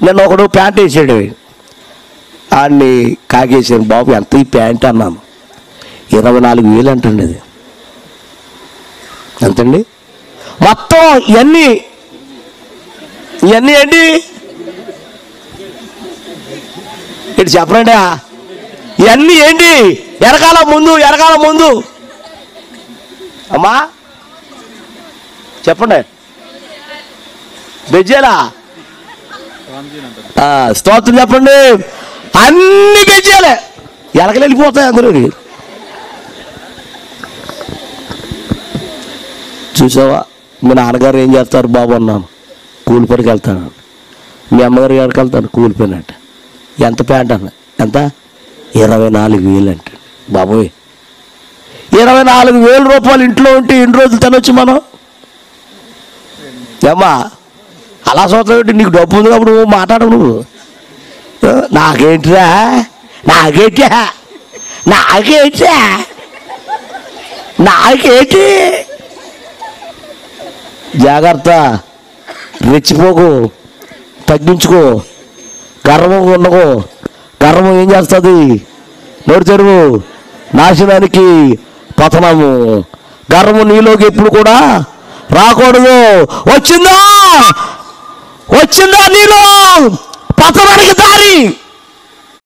నేను ఒకడు ప్యాంట్ వేసాడు, ఆడిని కాకేసాను. బాబు ఎంత ఈ ప్యాంట్ అన్నాను. 24,000 అంటండి. అది ఎంతండి మొత్తం? ఇవన్నీ ఏంటి ఇటు చెప్పండి. ఇవన్నీ ఏంటి? ఎరకాల ముందు అమ్మా చెప్పండి. బెజ్జేలా స్తోత్రం చెప్పండి. అన్ని బెజ్జేలే, ఎలకలు వెళ్ళిపోతాయి అందరూ. చూసావా, మీ నాన్నగారు ఏం చేస్తారు బాబు అన్నాను. కూలి పనికి వెళ్తాను. మీ అమ్మగారు ఎక్కడికి వెళ్తాను? కూలి పని అంట. ఎంత ప్యాంట్ అన్న? ఎంత? 24,000 అంట. బాబోయ్, 24,000 రూపాయలు ఇంట్లో ఉంటే ఎన్ని రోజులు తినొచ్చు మనం? ఏమ్మా అలా చూస్తావు? నీకు డబ్బు ఉంది కాబట్టి నువ్వు మాట్లాడవు. నువ్వు నాకేంటిరా నాకేంటి? జాగ్రత్త, రెచ్చిపోకు, తగ్గించుకో, గర్వం ఉండకు. గర్వం ఏం చేస్తుంది? నోరు తెరువు, నాశనానికి, పతనము. గర్వం నీలోకి ఎప్పుడు కూడా రాకూడదు. వచ్చిందా నీలో పతనానికి దారి.